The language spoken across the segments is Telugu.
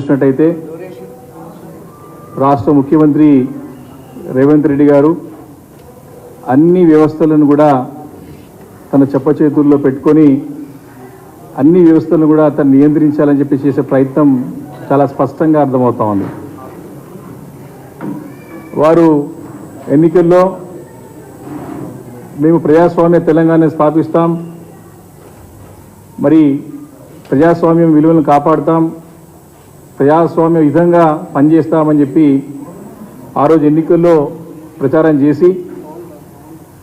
చూసినట్టయితే రాష్ట్ర ముఖ్యమంత్రి రేవంత్ రెడ్డి గారు అన్ని వ్యవస్థలను కూడా తన చెప్పచేతుల్లో పెట్టుకొని అన్ని వ్యవస్థలను కూడా తను నియంత్రించాలని చెప్పి చేసే ప్రయత్నం చాలా స్పష్టంగా అర్థమవుతా ఉంది. వారు ఎన్నికల్లో మేము ప్రజాస్వామ్య తెలంగాణ స్థాపిస్తాం, మరి ప్రజాస్వామ్యం విలువలను కాపాడుతాం, ప్రజాస్వామ్య విధంగా పనిచేస్తామని చెప్పి ఆ రోజు ఎన్నికల్లో ప్రచారం చేసి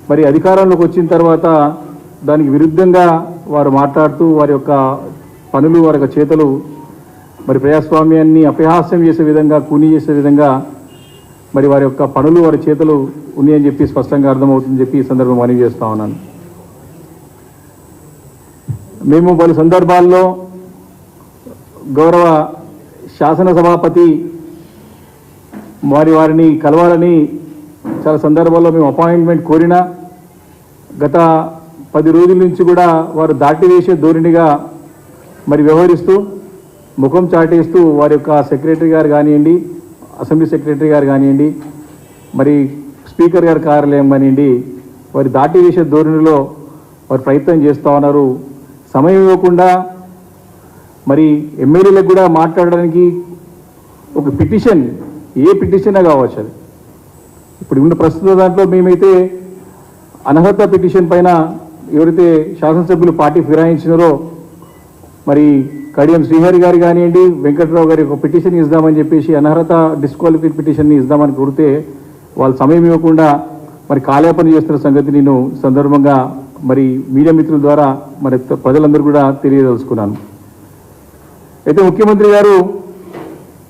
మరి అధికారంలోకి వచ్చిన తర్వాత దానికి విరుద్ధంగా వారు మాట్లాడుతూ వారి యొక్క పనులు వారి యొక్క చేతలు మరి ప్రజాస్వామ్యాన్ని అపహాస్యం చేసే విధంగా కూని చేసే విధంగా మరి వారి యొక్క పనులు వారి చేతలు ఉన్నాయని చెప్పి స్పష్టంగా అర్థమవుతుందని చెప్పి ఈ సందర్భం మనవి చేస్తా ఉన్నాను. మేము పలు సందర్భాల్లో గౌరవ శాసనసభాపతి వారిని కలవాలని చాలా సందర్భాల్లో మేము అపాయింట్మెంట్ కోరినా గత 10 రోజుల నుంచి కూడా వారు దాటివేసే ధోరణిగా మరి వ్యవహరిస్తూ ముఖం చాటేస్తూ వారి యొక్క సెక్రటరీ గారు కానివ్వండి, అసెంబ్లీ సెక్రటరీ గారు కానివ్వండి, మరి స్పీకర్ గారి కార్యాలయం కానివ్వండి, వారి దాటివేసే ధోరణిలో వారు ప్రయత్నం చేస్తూ ఉన్నారు. సమయం ఇవ్వకుండా మరి ఎమ్మెల్యేలకు కూడా మాట్లాడడానికి ఒక పిటిషన్, ఏ పిటిషనే కావచ్చు అది. ఇప్పుడు ఉన్న ప్రస్తుత దాంట్లో మేమైతే అనర్హత పిటిషన్ పైన ఎవరైతే శాసనసభ్యులు పార్టీ ఫిరాయించినారో మరి కడియం శ్రీహరి గారు కానివ్వండి, వెంకట్రావు గారి ఒక పిటిషన్ ఇద్దామని చెప్పేసి అనర్హత డిస్క్వాలిఫై పిటిషన్ని ఇద్దామని కోరితే వాళ్ళు సమయం ఇవ్వకుండా మరి కాలేపన చేస్తున్న సంగతి నేను సందర్భంగా మరి మీడియా మిత్రుల ద్వారా మరి ప్రజలందరూ కూడా తెలియదలుచుకున్నాను. అయితే ముఖ్యమంత్రి గారు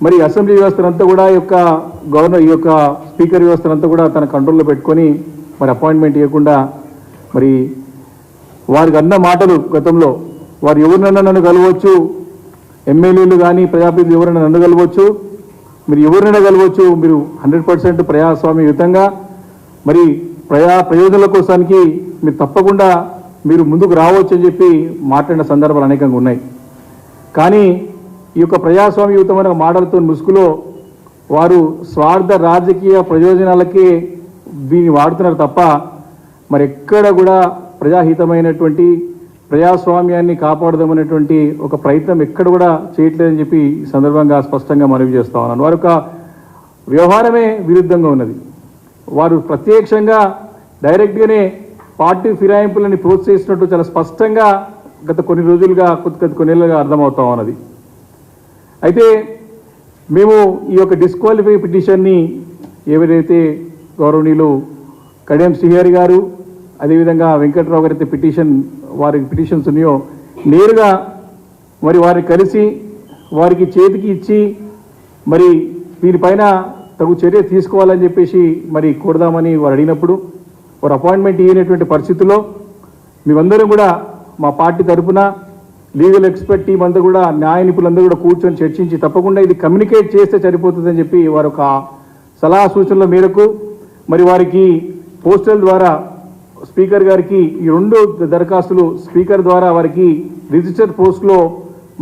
మరి అసెంబ్లీ వ్యవస్థనంతా కూడా ఈ యొక్క స్పీకర్ వ్యవస్థనంతా కూడా తన కంట్రోల్లో పెట్టుకొని మరి అపాయింట్మెంట్ ఇవ్వకుండా మరి వారికి అన్న మాటలు గతంలో వారు ఎవరినైనా నన్ను కలవచ్చు, ఎమ్మెల్యేలు కానీ ప్రజాప్రతినిధులు ఎవరైనా నన్ను కలవచ్చు, మీరు ఎవరినైనా కలవచ్చు, మీరు 100% ప్రజాస్వామ్యయుతంగా మరి ప్రయోజనాల కోసానికి మీరు తప్పకుండా మీరు ముందుకు రావచ్చు అని చెప్పి మాట్లాడిన సందర్భాలు అనేకంగా ఉన్నాయి. కానీ ఈ యొక్క ప్రజాస్వామ్యయుతమైన మాటలతో ముసుగులో వారు స్వార్థ రాజకీయ ప్రయోజనాలకే దీన్ని వాడుతున్నారు తప్ప మరి ఎక్కడ కూడా ప్రజాహితమైనటువంటి ప్రజాస్వామ్యాన్ని కాపాడదామనేటువంటి ఒక ప్రయత్నం ఎక్కడ కూడా చేయట్లేదని చెప్పి ఈ సందర్భంగా స్పష్టంగా మనవి చేస్తా ఉన్నాను. వారి యొక్క వ్యవహారమే విరుద్ధంగా ఉన్నది. వారు ప్రత్యక్షంగా డైరెక్ట్గానే పార్టీ ఫిరాయింపులని ప్రోత్సహిస్తున్నట్టు చాలా స్పష్టంగా గత కొన్ని రోజులుగా కొన్ని నెలలుగా అర్థమవుతా ఉన్నది. అయితే మేము ఈ యొక్క డిస్క్వాలిఫై పిటిషన్ని ఎవరైతే గౌరవనీయులు కడియం శ్రీహరి గారు అదేవిధంగా వెంకట్రావు గారైతే వారికి పిటిషన్స్ ఉన్నాయో నేరుగా మరి వారిని కలిసి వారికి చేతికి ఇచ్చి మరి దీనిపైన తగు చర్య తీసుకోవాలని చెప్పేసి మరి కోరదామని వారు అడిగినప్పుడు వారు అపాయింట్మెంట్ ఇవ్వనటువంటి పరిస్థితుల్లో మేమందరం కూడా మా పార్టీ తరఫున లీగల్ ఎక్స్పర్ట్ టీం అంతా కూడా న్యాయ నిపుణులందరూ కూడా కూర్చొని చర్చించి తప్పకుండా ఇది కమ్యూనికేట్ చేస్తే సరిపోతుందని చెప్పి వారు ఒక సలహా సూచనల మేరకు మరి వారికి పోస్టల్ ద్వారా స్పీకర్ గారికి ఈ 2 దరఖాస్తులు స్పీకర్ ద్వారా వారికి రిజిస్టర్ పోస్ట్లో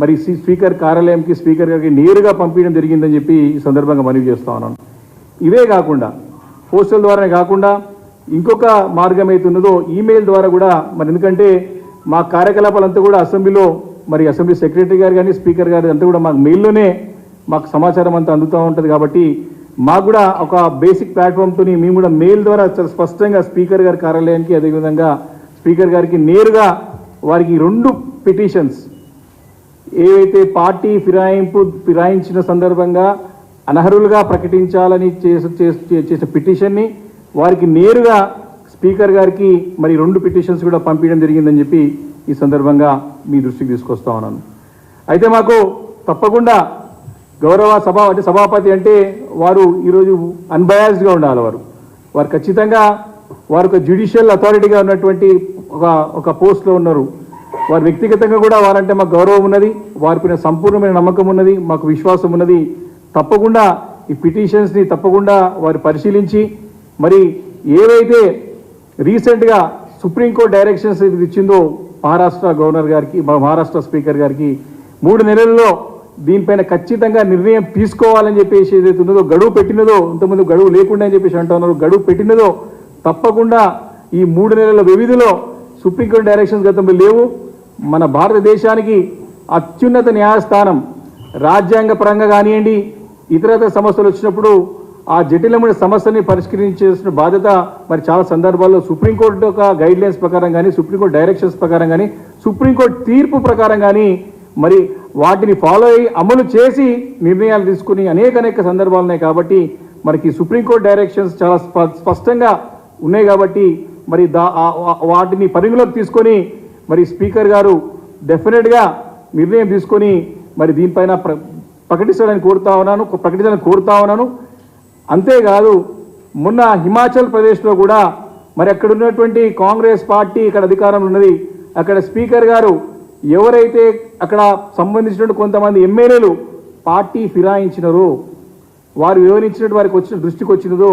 మరి స్పీకర్ కార్యాలయంకి స్పీకర్ గారికి నేరుగా పంపించడం జరిగిందని చెప్పి ఈ సందర్భంగా మనవి చేస్తా ఉన్నాను. ఇవే కాకుండా పోస్టల్ ద్వారానే కాకుండా ఇంకొక మార్గం అవుతున్నదో ఈమెయిల్ ద్వారా కూడా మరి ఎందుకంటే మా కార్యకలాపాలంతా కూడా అసెంబ్లీలో మరి అసెంబ్లీ సెక్రటరీ గారు కానీ స్పీకర్ గారు అంతా కూడా మాకు మెయిల్లోనే మాకు సమాచారం అంతా అందుతూ ఉంటుంది. కాబట్టి మాకు కూడా ఒక బేసిక్ ప్లాట్ఫామ్తో మేము కూడా మెయిల్ ద్వారా చాలా స్పష్టంగా స్పీకర్ గారి కార్యాలయానికి అదేవిధంగా స్పీకర్ గారికి నేరుగా వారికి 2 పిటిషన్స్ ఏవైతే పార్టీ ఫిరాయించిన సందర్భంగా అనర్హులుగా ప్రకటించాలని చేసిన పిటిషన్ని వారికి నేరుగా స్పీకర్ గారికి మరి 2 పిటిషన్స్ కూడా పంపించడం జరిగిందని చెప్పి ఈ సందర్భంగా మీ దృష్టికి తీసుకొస్తా ఉన్నాను. అయితే మాకు తప్పకుండా గౌరవ సభాపతి అంటే వారు ఈరోజు అన్బయాస్డ్గా ఉండాలి. వారు ఖచ్చితంగా వారు ఒక జ్యుడిషియల్ అథారిటీగా ఉన్నటువంటి ఒక పోస్ట్లో ఉన్నారు. వారు వ్యక్తిగతంగా కూడా వారంటే మాకు గౌరవం ఉన్నది, వారిపైన సంపూర్ణమైన నమ్మకం ఉన్నది, మాకు విశ్వాసం ఉన్నది. తప్పకుండా ఈ పిటిషన్స్ని తప్పకుండా వారు పరిశీలించి మరి ఏవైతే రీసెంట్గా సుప్రీంకోర్టు డైరెక్షన్స్ ఇచ్చిందో మహారాష్ట్ర గవర్నర్ గారికి మహారాష్ట్ర స్పీకర్ గారికి 3 నెలల్లో దీనిపైన ఖచ్చితంగా నిర్ణయం తీసుకోవాలని చెప్పేసి ఏదైతే ఉన్నదో గడువు పెట్టినదో, ఇంతకుముందు గడువు లేకుండా అని చెప్పేసి అంటున్నారు, గడువు పెట్టినదో తప్పకుండా ఈ 3 నెలల వ్యవధిలో సుప్రీంకోర్టు డైరెక్షన్స్ గతంలో లేవు. మన భారతదేశానికి అత్యున్నత న్యాయస్థానం రాజ్యాంగ పరంగా కానివ్వండి, ఇతరత్ర సమస్యలు వచ్చినప్పుడు ఆ జటిలమైన సమస్యని పరిష్కరించాల్సిన బాధ్యత మరి చాలా సందర్భాల్లో సుప్రీంకోర్టు యొక్క గైడ్ లైన్స్ ప్రకారం కానీ, సుప్రీంకోర్టు డైరెక్షన్స్ ప్రకారం కానీ, సుప్రీంకోర్టు తీర్పు ప్రకారం కానీ మరి వాటిని ఫాలో అయ్యి అమలు చేసి నిర్ణయాలు తీసుకుని అనేక సందర్భాలు ఉన్నాయి. కాబట్టి మనకి సుప్రీంకోర్టు డైరెక్షన్స్ చాలా స్పష్టంగా ఉన్నాయి. కాబట్టి మరి వాటిని పరిగణలోకి తీసుకొని మరి స్పీకర్ గారు డెఫినెట్గా నిర్ణయం తీసుకొని మరి దీనిపైన ప్రకటించాలని కోరుతా ఉన్నాను. అంతేకాదు మొన్న హిమాచల్ ప్రదేశ్లో కూడా మరి అక్కడ ఉన్నటువంటి కాంగ్రెస్ పార్టీ ఇక్కడ అధికారంలో ఉన్నది. అక్కడ స్పీకర్ గారు ఎవరైతే అక్కడ సంబంధించినటువంటి కొంతమంది ఎమ్మెల్యేలు పార్టీ ఫిరాయించినారో, వారు వివరించినట్టు వారికి వచ్చిన దృష్టికి వచ్చినదో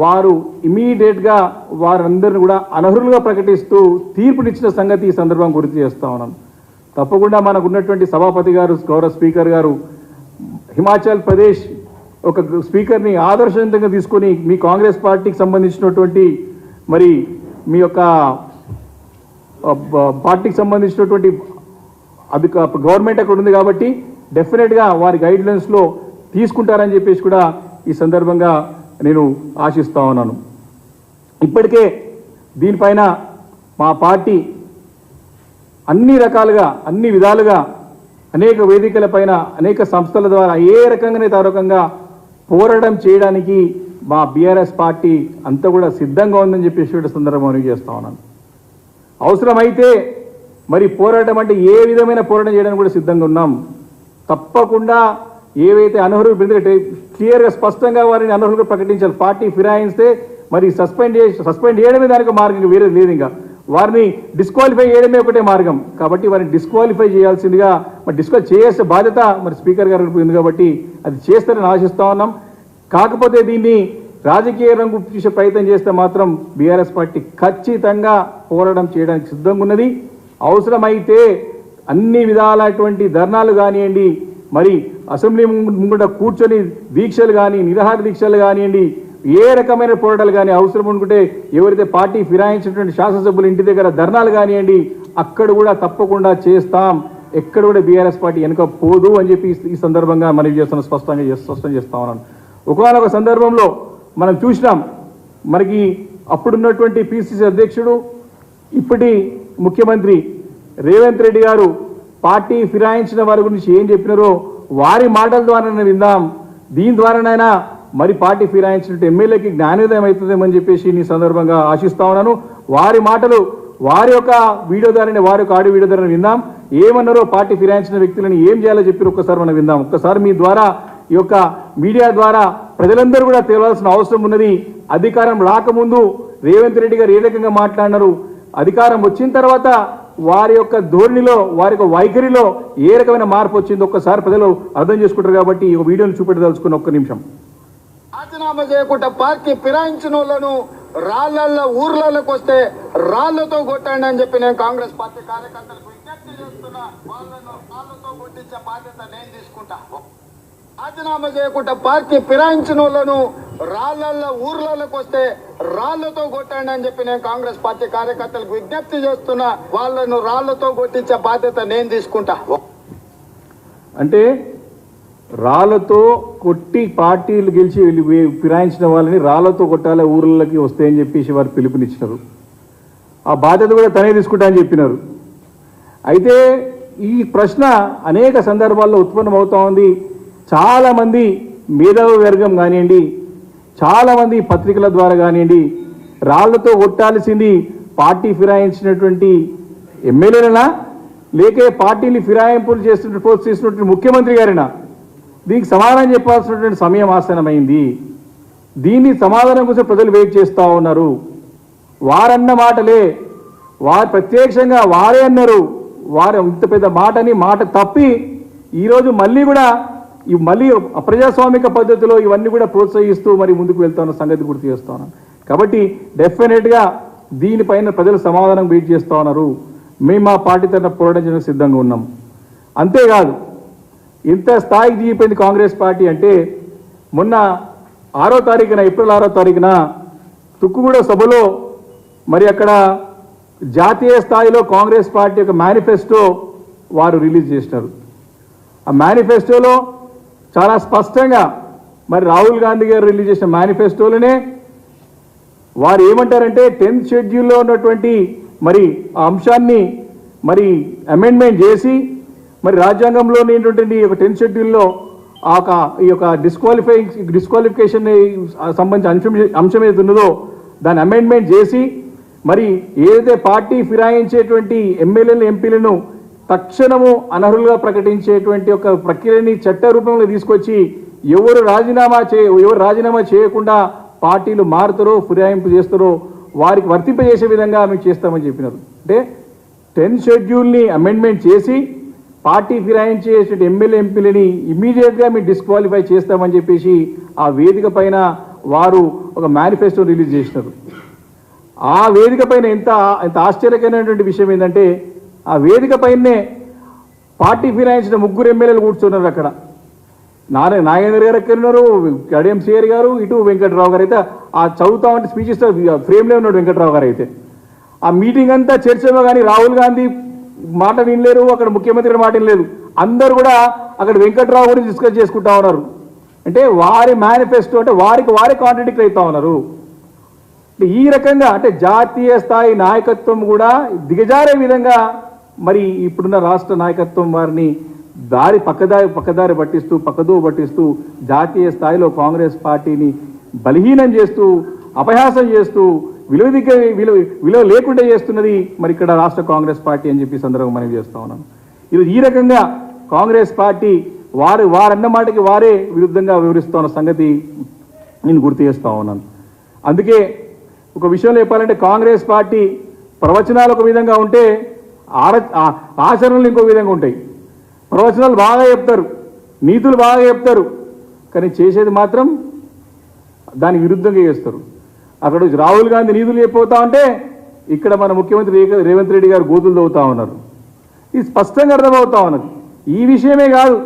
వారు ఇమీడియట్గా వారందరిని కూడా అనర్హులుగా ప్రకటిస్తూ తీర్పునిచ్చిన సంగతి ఈ సందర్భం గుర్తు చేస్తా ఉన్నాను. తప్పకుండా మనకు ఉన్నటువంటి సభాపతి గారు, గౌరవ స్పీకర్ గారు హిమాచల్ ప్రదేశ్ ఒక స్పీకర్ని ఆదర్శవంతంగా తీసుకొని మీ కాంగ్రెస్ పార్టీకి సంబంధించినటువంటి మరి మీ యొక్క పార్టీకి సంబంధించినటువంటి గవర్నమెంట్ అక్కడ ఉంది కాబట్టి డెఫినెట్గా వారి గైడ్లైన్స్లో తీసుకుంటారని చెప్పేసి కూడా ఈ సందర్భంగా నేను ఆశిస్తా ఉన్నాను. ఇప్పటికే దీనిపైన మా పార్టీ అన్ని రకాలుగా అన్ని విధాలుగా అనేక వేదికలపైన అనేక సంస్థల ద్వారా ఏ రకంగానే తారకంగా పోరాటం చేయడానికి మా బీఆర్ఎస్ పార్టీ అంతా కూడా సిద్ధంగా ఉందని చెప్పేసి సందర్భం మనం చేస్తా ఉన్నాను. అవసరమైతే మరి పోరాటం అంటే ఏ విధమైన పోరాటం చేయడానికి కూడా సిద్ధంగా ఉన్నాం. తప్పకుండా ఏవైతే అనర్హులు క్లియర్గా స్పష్టంగా వారిని అనర్హులుగా ప్రకటించాలి. పార్టీ ఫిరాయిస్తే మరి సస్పెండ్ చేయడమే దానికి మార్గం, వేరే లేదు. ఇంకా వారిని డిస్క్వాలిఫై చేయడమే ఒకటే మార్గం. కాబట్టి వారిని డిస్క్వాలిఫై చేయాల్సిందిగా మరి డిస్క్వాలిఫై చేసే బాధ్యత మరి స్పీకర్ గారు ఉంది కాబట్టి అది చేస్తారని ఆశిస్తా ఉన్నాం. కాకపోతే దీన్ని రాజకీయ రంగు చూసే ప్రయత్నం చేస్తే మాత్రం బీఆర్ఎస్ పార్టీ ఖచ్చితంగా పోరాటం చేయడానికి సిద్ధంగా ఉన్నది. అవసరమైతే అన్ని విధాలైనటువంటి ధర్నాలు కానివ్వండి, మరి అసెంబ్లీ ముంగట కూర్చొని దీక్షలు కానీ, నిరాహార దీక్షలు కానివ్వండి, ఏ రకమైన పోరాటాలు కానీ అవసరం అనుకుంటే ఎవరైతే పార్టీ ఫిరాయించినటువంటి శాసనసభ్యులు ఇంటి దగ్గర ధర్నాలు కానివ్వండి, అక్కడ కూడా తప్పకుండా చేస్తాం. ఎక్కడ కూడా బీఆర్ఎస్ పార్టీ వెనుక పోదు అని చెప్పి ఈ సందర్భంగా మనవి చేస్తున్న స్పష్టం చేస్తా ఉన్నాను. ఒకనొక సందర్భంలో మనం చూసినాం, మనకి అప్పుడున్నటువంటి పిసిసి అధ్యక్షుడు ఇప్పటి ముఖ్యమంత్రి రేవంత్ రెడ్డి గారు పార్టీ ఫిరాయించిన వారి గురించి ఏం చెప్పినారో వారి మాటల ద్వారా విందాం. దీని ద్వారానైనా మరి పార్టీ ఫిరాయించినట్టు ఎమ్మెల్యేకి జ్ఞానోదయం అవుతుందేమని చెప్పేసి ఈ సందర్భంగా ఆశిస్తా ఉన్నాను. వారి మాటలు వారి యొక్క వీడియో ద్వారానే, వారి యొక్క ఆడియో వీడియో ద్వారా విందాం. ఏమన్నారో పార్టీ ఫిరాయించిన వ్యక్తులను ఏం చేయాలో చెప్పి ఒక్కసారి మనం విందాం. ఒక్కసారి మీ ద్వారా ఈ యొక్క మీడియా ద్వారా ప్రజలందరూ కూడా తెలియాల్సిన అవసరం ఉన్నది. అధికారం రాకముందు రేవంత్ రెడ్డి గారు ఏ రకంగా మాట్లాడినారు, అధికారం వచ్చిన తర్వాత వారి యొక్క ధోరణిలో, వారి యొక్క వైఖరిలో ఏ రకమైన మార్పు వచ్చిందో ఒక్కసారి ప్రజలు అర్థం చేసుకుంటారు. కాబట్టి ఈ వీడియోని చూపెట్టదలుచుకున్న ఒక్క నిమిషం. రాజీనామా చేయకుండా పార్టీ ఫిరాయించిన వాళ్ళను రాళ్లల్లో ఊర్లలోకి వస్తే రాళ్లతో కొట్టండి అని చెప్పి నేను కాంగ్రెస్ పార్టీ కార్యకర్తలకు విజ్ఞప్తి చేస్తున్నా. వాళ్ళను రాళ్లతో కొట్టించే బాధ్యత నేను తీసుకుంటా. రాజీనామా చేయకుండా పార్టీ ఫిరాయించిన వాళ్ళను రాళ్లల్లో ఊర్లలోకి వస్తే రాళ్లతో కొట్టండి అని చెప్పి నేను కాంగ్రెస్ పార్టీ కార్యకర్తలకు విజ్ఞప్తి చేస్తున్నా. వాళ్ళను రాళ్లతో కొట్టించే బాధ్యత నేను తీసుకుంటా. అంటే రాళ్లతో కొట్టి పార్టీలు గెలిచి ఫిరాయించిన వాళ్ళని రాళ్లతో కొట్టాలి, ఊర్లకి వస్తాయని చెప్పేసి వారు పిలుపునిచ్చినారు. ఆ బాధ్యత కూడా తనే తీసుకుంటా అని చెప్పినారు. అయితే ఈ ప్రశ్న అనేక సందర్భాల్లో ఉత్పన్నమవుతా ఉంది. చాలామంది మేధావి వర్గం కానివ్వండి, చాలామంది పత్రికల ద్వారా కానివ్వండి, రాళ్లతో కొట్టాల్సింది పార్టీ ఫిరాయించినటువంటి ఎమ్మెల్యేలనా లేక పార్టీని ఫిరాయింపులు చేస్తున్నటువంటి ముఖ్యమంత్రి గారినా? దీనికి సమాధానం చెప్పాల్సినటువంటి సమయం ఆసన్నమైంది. దీన్ని సమాధానం కోసం ప్రజలు వెయిట్ చేస్తూ ఉన్నారు. వారన్న మాటలే, వారు ప్రత్యక్షంగా వారే అన్నారు. వారు ఇంత పెద్ద మాటని మాట తప్పి ఈరోజు మళ్ళీ కూడా మళ్ళీ అప్రజాస్వామిక పద్ధతిలో ఇవన్నీ కూడా ప్రోత్సహిస్తూ మరి ముందుకు వెళ్తా ఉన్న సంగతి గుర్తు చేస్తా ఉన్నాను. కాబట్టి డెఫినెట్గా దీనిపైన ప్రజలు సమాధానం వెయిట్ చేస్తూ ఉన్నారు. మేము మా పార్టీ తరఫున పోరాటం చేయడానికి సిద్ధంగా ఉన్నాం. అంతేకాదు ఇంత స్థాయికి దిగిపోయింది కాంగ్రెస్ పార్టీ అంటే మొన్న 6వ తారీఖున ఏప్రిల్ 6వ తారీఖున తుక్కుగూడ సభలో మరి అక్కడ జాతీయ స్థాయిలో కాంగ్రెస్ పార్టీ యొక్క మేనిఫెస్టో వారు రిలీజ్ చేసినారు. ఆ మేనిఫెస్టోలో చాలా స్పష్టంగా మరి రాహుల్ గాంధీ గారు రిలీజ్ చేసిన మేనిఫెస్టోలోనే వారు ఏమంటారంటే 10th షెడ్యూల్లో ఉన్నటువంటి మరి ఆ అంశాన్ని మరి అమెండ్మెంట్ చేసి మరి రాజ్యాంగంలో ఉన్నటువంటి ఒక 10th షెడ్యూల్లో ఈ యొక్క డిస్క్వాలిఫికేషన్ సంబంధించిన అంశం ఏదైతే ఉన్నదో దాన్ని అమెండ్మెంట్ చేసి మరి ఏదైతే పార్టీ ఫిరాయించేటువంటి ఎమ్మెల్యేలు ఎంపీలను తక్షణము అనర్హులుగా ప్రకటించేటువంటి ఒక ప్రక్రియని చట్ట రూపంలో తీసుకొచ్చి ఎవరు రాజీనామా చేయకుండా పార్టీలు మారుతారో ఫిరాయింపు చేస్తారో వారికి వర్తింపజేసే విధంగా మేము చేస్తామని చెప్పినారు. అంటే 10th షెడ్యూల్ని అమెండ్మెంట్ చేసి పార్టీ ఫిరాయించేటువంటి ఎమ్మెల్యే ఎంపీలని ఇమ్మీడియట్గా మేము డిస్క్వాలిఫై చేస్తామని చెప్పేసి ఆ వేదిక పైన వారు ఒక మేనిఫెస్టో రిలీజ్ చేసినారు. ఆ వేదిక పైన ఎంత ఆశ్చర్యకరమైనటువంటి విషయం ఏంటంటే ఆ వేదిక పైనే పార్టీ ఫిరాయించిన 3 ఎమ్మెల్యేలు కూర్చున్నారు. అక్కడ నాగేంద్ర గారు ఎక్కడ ఉన్నారు, కడియం సిఆర్ గారు, ఇటు వెంకట్రావు గారు అయితే ఆ చదువుతా ఉంటే స్పీచ్ ఇస్తే ఫ్రేమ్లో ఉన్నాడు వెంకట్రావు గారు అయితే. ఆ మీటింగ్ అంతా చర్చలో కానీ రాహుల్ గాంధీ మాట వినలేరు, అక్కడ ముఖ్యమంత్రి మాట వినలేదు. అందరూ కూడా అక్కడ వెంకట్రావు గురించి డిస్కస్ చేసుకుంటా ఉన్నారు. అంటే వారి మేనిఫెస్టో అంటే వారే కాంట్రడిక్ట్ అవుతా ఉన్నారు. ఈ రకంగా అంటే జాతీయ స్థాయి నాయకత్వం కూడా దిగజారే విధంగా మరి ఇప్పుడున్న రాష్ట్ర నాయకత్వం వారిని పక్కదారి పట్టిస్తూ జాతీయ స్థాయిలో కాంగ్రెస్ పార్టీని బలహీనం చేస్తూ అపహాసం చేస్తూ విలువ లేకుండా చేస్తున్నది మరి ఇక్కడ రాష్ట్ర కాంగ్రెస్ పార్టీ అని చెప్పి సందర్భంగా మనం చేస్తా ఉన్నాను. ఈరోజు ఈ రకంగా కాంగ్రెస్ పార్టీ వారన్న మాటకి వారే విరుద్ధంగా వివరిస్తున్న సంగతి నేను గుర్తు చేస్తా ఉన్నాను. అందుకే ఒక విషయంలో చెప్పాలంటే కాంగ్రెస్ పార్టీ ప్రవచనాలు ఒక విధంగా ఉంటే ఆచరణలు ఇంకో విధంగా ఉంటాయి. ప్రవచనాలు బాగా చెప్తారు, నీతులు బాగా చెప్తారు, కానీ చేసేది మాత్రం దానికి విరుద్ధంగా చేస్తారు. అక్కడ రాహుల్ గాంధీ నీతులు చెప్పిపోతా ఉంటే ఇక్కడ మన ముఖ్యమంత్రి రేవంత్ రెడ్డి గారు గోతులు తవ్వుతా ఉన్నారు. ఇది స్పష్టంగా అర్థమవుతా ఉన్నది. ఈ విషయమే కాదు,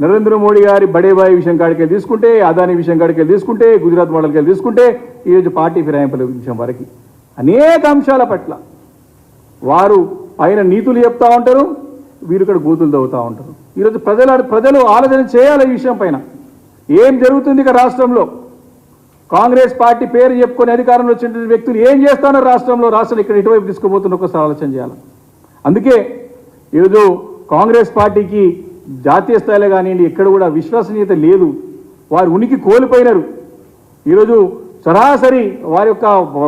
నరేంద్ర మోడీ గారి బడేబాయి విషయం కాడికి తీసుకుంటే, అదానీ విషయం కాడికి తీసుకుంటే, గుజరాత్ మోడల్కి తీసుకుంటే, ఈరోజు పార్టీ ఫిరాయింపుల విషయం వరకు అనేక అంశాల పట్ల వారు పైన నీతులు చెప్తా ఉంటారు, వీరు ఇక్కడ గోతులు తవ్వుతూ ఉంటారు. ఈరోజు ప్రజలు ఆలోచన చేయాలి ఈ విషయం పైన. ఏం జరుగుతుంది ఇక రాష్ట్రంలో? కాంగ్రెస్ పార్టీ పేరు చెప్పుకొని అధికారంలో వచ్చిన వ్యక్తులు ఏం చేస్తున్నారు రాష్ట్రం ఇక్కడ ఇటువైపు తీసుకుపోతున్న ఒకసారి ఆలోచన చేయాలి. అందుకే ఈరోజు కాంగ్రెస్ పార్టీకి జాతీయ స్థాయిలో కానివ్వండి ఎక్కడ కూడా విశ్వసనీయత లేదు. వారు ఉనికి కోల్పోయినారు. ఈరోజు సరాసరి వారి యొక్క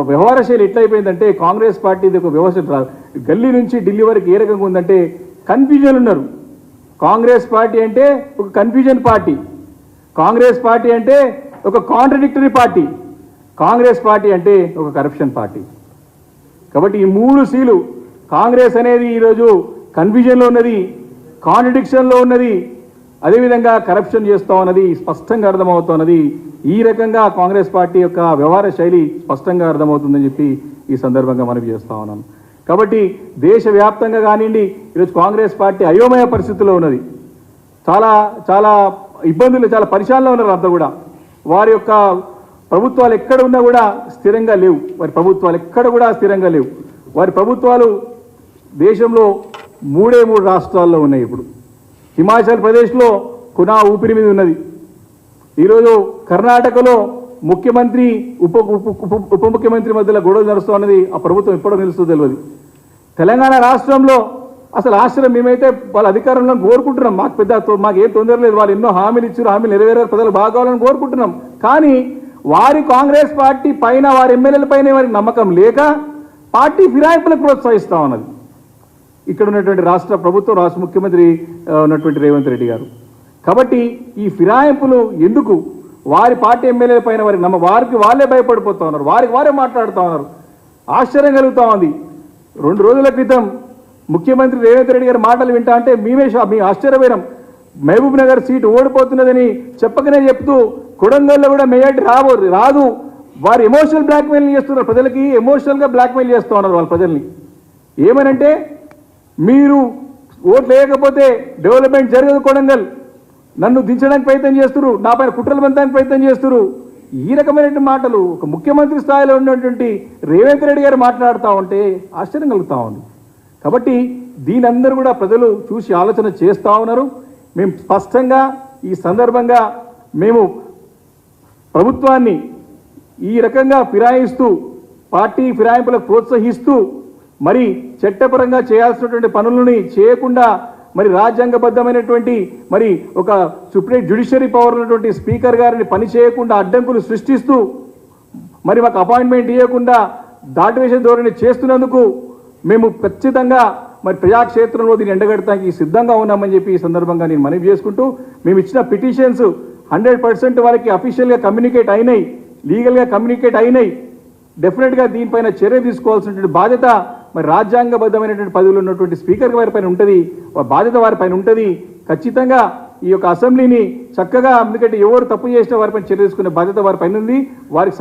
వ్యవహార శైలి ఎట్లయిపోయిందంటే కాంగ్రెస్ పార్టీది ఒక వ్యవస్థ గల్లీ నుంచి ఢిల్లీ వరకు ఏ రకంగా ఉందంటే కన్ఫ్యూజన్ ఉన్నారు. కాంగ్రెస్ పార్టీ అంటే ఒక కన్ఫ్యూజన్ పార్టీ, కాంగ్రెస్ పార్టీ అంటే ఒక కాంట్రడిక్టరీ పార్టీ, కాంగ్రెస్ పార్టీ అంటే ఒక కరప్షన్ పార్టీ. కాబట్టి ఈ 3 Cలు కాంగ్రెస్ అనేది ఈరోజు కన్ఫ్యూజన్లో ఉన్నది, కాంట్రడిక్షన్లో ఉన్నది, అదేవిధంగా కరప్షన్ చేస్తూ ఉన్నది స్పష్టంగా అర్థమవుతున్నది. ఈ రకంగా కాంగ్రెస్ పార్టీ యొక్క వ్యవహార శైలి స్పష్టంగా అర్థమవుతుందని చెప్పి ఈ సందర్భంగా మనవి చేస్తా ఉన్నాను. కాబట్టి దేశవ్యాప్తంగా కానివ్వండి ఈరోజు కాంగ్రెస్ పార్టీ అయోమయ పరిస్థితుల్లో ఉన్నది. చాలా ఇబ్బందులు, చాలా పరిశాలలో ఉన్నారు అంతా కూడా. వారి యొక్క ప్రభుత్వాలు ఎక్కడ ఉన్నా కూడా స్థిరంగా లేవు. వారి ప్రభుత్వాలు ఎక్కడ కూడా స్థిరంగా లేవు. వారి ప్రభుత్వాలు దేశంలో 3 రాష్ట్రాల్లో ఉన్నాయి. ఇప్పుడు హిమాచల్ ప్రదేశ్లో కునా ఊపిరి మీద ఉన్నది. ఈరోజు కర్ణాటకలో ముఖ్యమంత్రి ఉప ముఖ్యమంత్రి మధ్యలో గొడవలు నడుస్తూ ఉన్నది. ఆ ప్రభుత్వం ఎప్పుడో నిలుస్తుందో తెలియదు. తెలంగాణ రాష్ట్రంలో అసలు ఆశ్రయం మేమైతే వాళ్ళ అధికారంలో కోరుకుంటున్నాం. మాకు ఏం తొందర లేదు. వాళ్ళు ఎన్నో హామీలు ఇచ్చారు, హామీలు నెరవేరారు, ప్రజలు బాగోవాలని కోరుకుంటున్నాం. కానీ వారి కాంగ్రెస్ పార్టీ పైన, వారి ఎమ్మెల్యేల పైన వారికి నమ్మకం లేక పార్టీ ఫిరాయింపులకు ప్రోత్సహిస్తూ ఉన్నది ఇక్కడ ఉన్నటువంటి రాష్ట్ర ప్రభుత్వం, రాష్ట్ర ముఖ్యమంత్రి ఉన్నటువంటి రేవంత్ రెడ్డి గారు. కాబట్టి ఈ ఫిరాయింపులు ఎందుకు? వారి పార్టీ ఎమ్మెల్యేల పైన వారికి వాళ్ళే భయపడిపోతూ ఉన్నారు, వారికి వారే మాట్లాడుతూ ఉన్నారు. ఆశ్చర్యం కలుగుతూ ఉంది. 2 రోజుల క్రితం ముఖ్యమంత్రి రేవంత్ రెడ్డి గారి మాటలు వింటా అంటే మీ ఆశ్చర్యపోయినాం. మహబూబ్ నగర్ సీటు ఓడిపోతున్నదని చెప్పకనే చెప్తూ కొడంగల్లో కూడా మెజార్టీ రాదు, వారు ఎమోషనల్ బ్లాక్మెయిల్ చేస్తున్నారు. ప్రజలకి ఎమోషనల్గా బ్లాక్మెయిల్ చేస్తూ ఉన్నారు వాళ్ళ ప్రజల్ని. ఏమనంటే మీరు ఓట్లు వేయకపోతే డెవలప్మెంట్ జరగదు కొడంగల్, నన్ను దించడానికి ప్రయత్నం చేస్తున్నారు, నా పైన కుట్రలు పంచడానికి ప్రయత్నం చేస్తున్నారు. ఈ రకమైన మాటలు ఒక ముఖ్యమంత్రి స్థాయిలో ఉన్నటువంటి రేవంత్ రెడ్డి గారు మాట్లాడుతూ ఉంటే ఆశ్చర్యం కలుగుతూ ఉంది. కాబట్టి దీని అందరూ కూడా ప్రజలు చూసి ఆలోచన చేస్తూ ఉన్నారు. మేము స్పష్టంగా ఈ సందర్భంగా మేము ప్రభుత్వాన్ని ఈ రకంగా ఫిరాయిస్తూ పార్టీ ఫిరాయింపులకు ప్రోత్సహిస్తూ మరి చట్టపరంగా చేయాల్సినటువంటి పనులని చేయకుండా మరి రాజ్యాంగబద్ధమైనటువంటి మరి ఒక సుప్రీం జ్యుడిషియరీ పవర్ ఉన్నటువంటి స్పీకర్ గారిని పని చేయకుండా అడ్డంకులు సృష్టిస్తూ మరి మాకు అపాయింట్మెంట్ ఇవ్వకుండా దాటివేసే ధోరణి చేస్తున్నందుకు మేము ఖచ్చితంగా మరి ప్రజాక్షేత్రంలో దీన్ని ఎండగడటానికి సిద్ధంగా ఉన్నామని చెప్పి ఈ సందర్భంగా నేను మనవి చేసుకుంటూ, మేము ఇచ్చిన పిటిషన్స్ 100% వారికి అఫీషియల్గా కమ్యూనికేట్ అయినాయి, లీగల్గా కమ్యూనికేట్ అయినాయి. డెఫినెట్గా దీనిపైన చర్య తీసుకోవాల్సినటువంటి బాధ్యత మరి రాజ్యాంగబద్ధమైనటువంటి పదవులు ఉన్నటువంటి స్పీకర్ వారి పైన ఉంటుంది, బాధ్యత వారిపైన ఉంటుంది. ఖచ్చితంగా ఈ యొక్క అసెంబ్లీని చక్కగా, ఎందుకంటే ఎవరు తప్పు చేసినా వారిపైన చర్య తీసుకునే బాధ్యత వారిపైన ఉంది. వారికి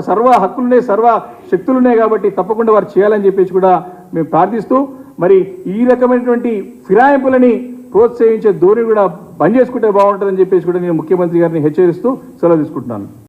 సర్వ హక్కులున్నాయి, సర్వ శక్తులున్నాయి. కాబట్టి తప్పకుండా వారు చేయాలని చెప్పేసి కూడా మేము ప్రార్థిస్తూ మరి ఈ రకమైనటువంటి ఫిరాయింపులని ప్రోత్సహించే ధోరణి కూడా బంద్ చేసుకుంటే బాగుంటుందని చెప్పేసి కూడా నేను ముఖ్యమంత్రి గారిని హెచ్చరిస్తూ సెలవు తీసుకుంటున్నాను.